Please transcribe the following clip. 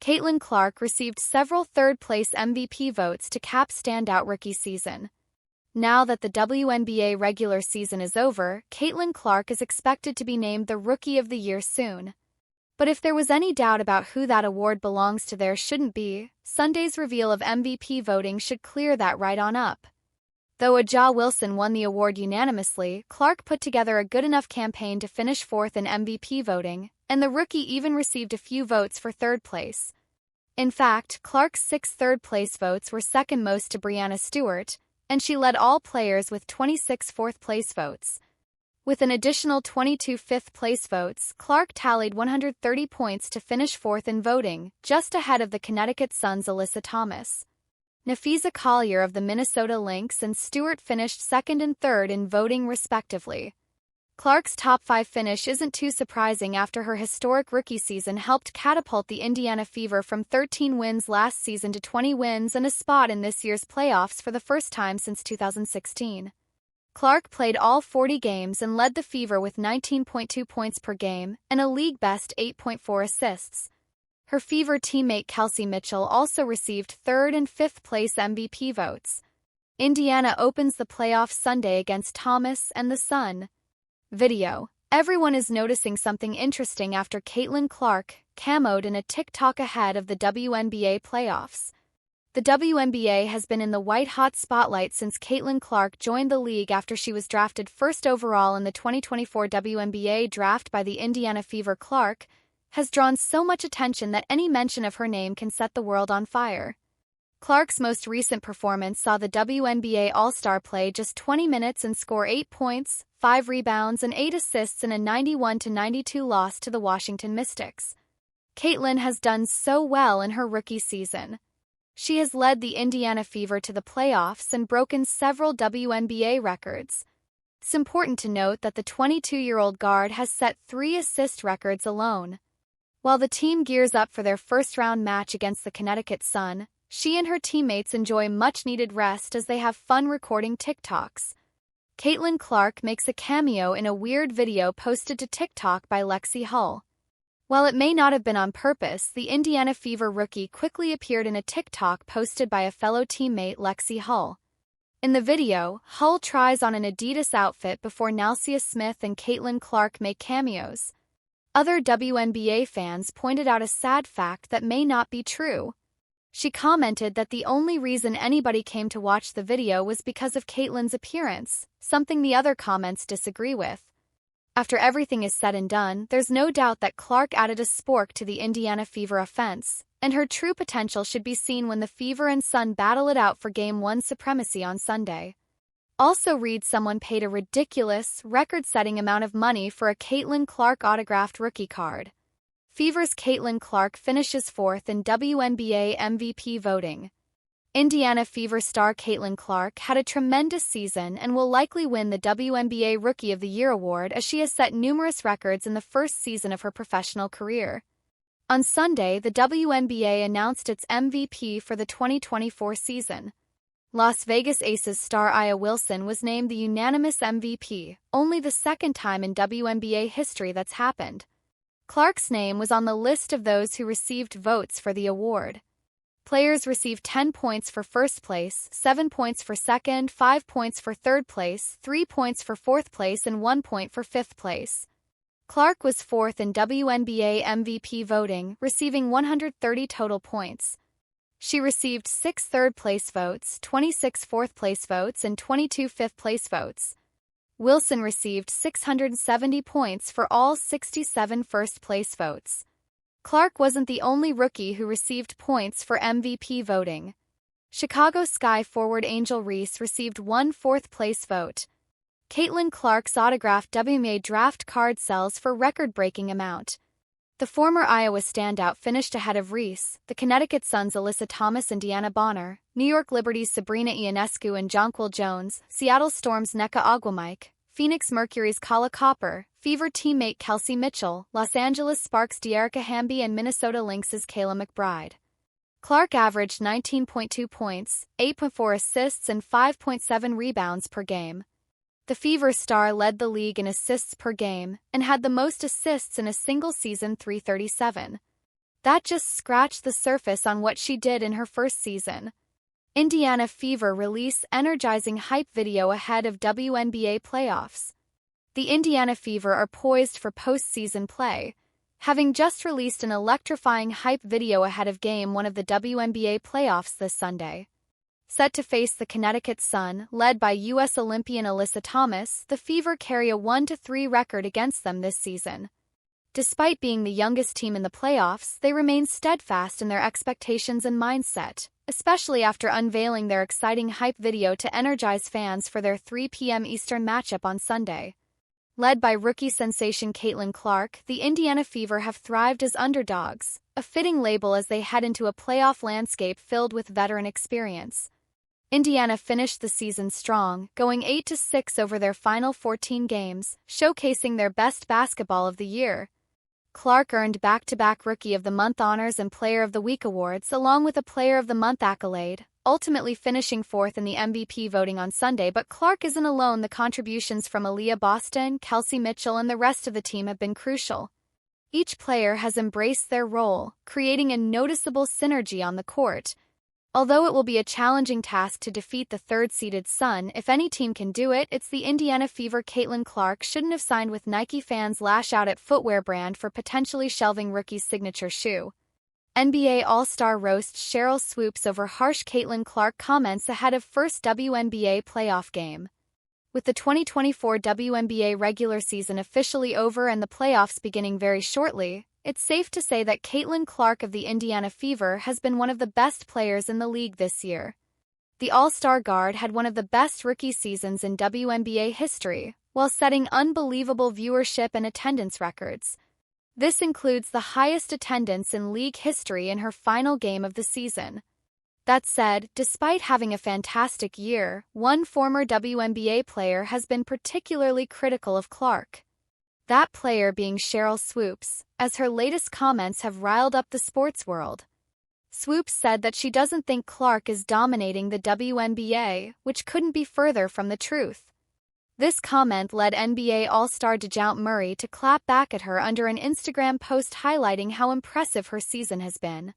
Caitlin Clark received several third-place MVP votes to cap standout rookie season. Now that the WNBA regular season is over, Caitlin Clark is expected to be named the Rookie of the Year soon. But if there was any doubt about who that award belongs to, there shouldn't be. Sunday's reveal of MVP voting should clear that right on up. Though A'ja Wilson won the award unanimously, Clark put together a good enough campaign to finish fourth in MVP voting, and the rookie even received a few votes for third place. In fact, Clark's 6 third-place votes were second most to Breanna Stewart, and she led all players with 26 fourth-place votes. With an additional 22 fifth-place votes, Clark tallied 130 points to finish fourth in voting, just ahead of the Connecticut Sun's Alyssa Thomas. Napheesa Collier of the Minnesota Lynx and Stewart finished second and third in voting respectively. Clark's top 5 finish isn't too surprising after her historic rookie season helped catapult the Indiana Fever from 13 wins last season to 20 wins and a spot in this year's playoffs for the first time since 2016. Clark played all 40 games and led the Fever with 19.2 points per game and a league-best 8.4 assists. Her Fever teammate Kelsey Mitchell also received third and fifth-place MVP votes. Indiana opens the playoffs Sunday against Thomas and the Sun. Video. Everyone is noticing something interesting after Caitlin Clark camoed in a TikTok ahead of the WNBA playoffs. The WNBA has been in the white-hot spotlight since Caitlin Clark joined the league after she was drafted first overall in the 2024 WNBA draft by the Indiana Fever. Clark has drawn so much attention that any mention of her name can set the world on fire. Clark's most recent performance saw the WNBA All-Star play just 20 minutes and score 8 points, 5 rebounds and 8 assists in a 91-92 loss to the Washington Mystics. Caitlin has done so well in her rookie season. She has led the Indiana Fever to the playoffs and broken several WNBA records. It's important to note that the 22-year-old guard has set 3 assist records alone. While the team gears up for their first-round match against the Connecticut Sun, she and her teammates enjoy much-needed rest as they have fun recording TikToks. Caitlin Clark makes a cameo in a weird video posted to TikTok by Lexi Hull. While it may not have been on purpose, the Indiana Fever rookie quickly appeared in a TikTok posted by a fellow teammate Lexi Hull. In the video, Hull tries on an Adidas outfit before Nalcia Smith and Caitlin Clark make cameos. Other WNBA fans pointed out a sad fact that may not be true. She commented that the only reason anybody came to watch the video was because of Caitlin's appearance, something the other comments disagree with. After everything is said and done, there's no doubt that Clark added a spork to the Indiana Fever offense, and her true potential should be seen when the Fever and Sun battle it out for Game 1 supremacy on Sunday. Also read someone paid a ridiculous, record-setting amount of money for a Caitlin Clark autographed rookie card. Fever's Caitlin Clark finishes fourth in WNBA MVP voting. Indiana Fever star Caitlin Clark had a tremendous season and will likely win the WNBA Rookie of the Year award as she has set numerous records in the first season of her professional career. On Sunday, the WNBA announced its MVP for the 2024 season. Las Vegas Aces star A'ja Wilson was named the unanimous MVP, only the second time in WNBA history that's happened. Clark's name was on the list of those who received votes for the award. Players received 10 points for first place, 7 points for second, 5 points for third place, 3 points for fourth place and 1 point for fifth place. Clark was fourth in WNBA MVP voting, receiving 130 total points. She received 6 third-place votes, 26 fourth-place votes and 22 fifth-place votes. Wilson received 670 points for all 67 first-place votes. Clark wasn't the only rookie who received points for MVP voting. Chicago Sky forward Angel Reese received 1 fourth-place vote. Caitlin Clark's autographed WNBA draft card sells for record-breaking amount. The former Iowa standout finished ahead of Reese, the Connecticut Sun's Alyssa Thomas and Deanna Bonner, New York Liberty's Sabrina Ionescu and Jonquil Jones, Seattle Storm's Nneka Ogwumike, Phoenix Mercury's Kala Copper, Fever teammate Kelsey Mitchell, Los Angeles Sparks' Dearica Hamby and Minnesota Lynx's Kayla McBride. Clark averaged 19.2 points, 8.4 assists and 5.7 rebounds per game. The Fever star led the league in assists per game and had the most assists in a single season, 337. That just scratched the surface on what she did in her first season. Indiana Fever release energizing hype video ahead of WNBA playoffs. The Indiana Fever are poised for postseason play, having just released an electrifying hype video ahead of Game 1 of the WNBA playoffs this Sunday. Set to face the Connecticut Sun, led by U.S. Olympian Alyssa Thomas, the Fever carry a 1-3 record against them this season. Despite being the youngest team in the playoffs, they remain steadfast in their expectations and mindset, especially after unveiling their exciting hype video to energize fans for their 3 p.m. Eastern matchup on Sunday. Led by rookie sensation Caitlin Clark, the Indiana Fever have thrived as underdogs, a fitting label as they head into a playoff landscape filled with veteran experience. Indiana finished the season strong, going 8-6 over their final 14 games, showcasing their best basketball of the year. Clark earned back-to-back Rookie of the Month honors and Player of the Week awards along with a Player of the Month accolade, ultimately finishing 4th in the MVP voting on Sunday. But Clark isn't alone. The contributions from Aaliyah Boston, Kelsey Mitchell, and the rest of the team have been crucial. Each player has embraced their role, creating a noticeable synergy on the court. Although it will be a challenging task to defeat the third-seeded Sun, if any team can do it, it's the Indiana Fever. Caitlin Clark shouldn't have signed with Nike. Fans lash out at footwear brand for potentially shelving rookie's signature shoe. NBA All-Star roast Cheryl Swoops over harsh Caitlin Clark comments ahead of first WNBA playoff game. With the 2024 WNBA regular season officially over and the playoffs beginning very shortly, it's safe to say that Caitlin Clark of the Indiana Fever has been one of the best players in the league this year. The All-Star guard had one of the best rookie seasons in WNBA history, while setting unbelievable viewership and attendance records. This includes the highest attendance in league history in her final game of the season. That said, despite having a fantastic year, one former WNBA player has been particularly critical of Clark. That player being Cheryl Swoops, as her latest comments have riled up the sports world. Swoops said that she doesn't think Clark is dominating the WNBA, which couldn't be further from the truth. This comment led NBA All-Star DeJounte Murray to clap back at her under an Instagram post highlighting how impressive her season has been.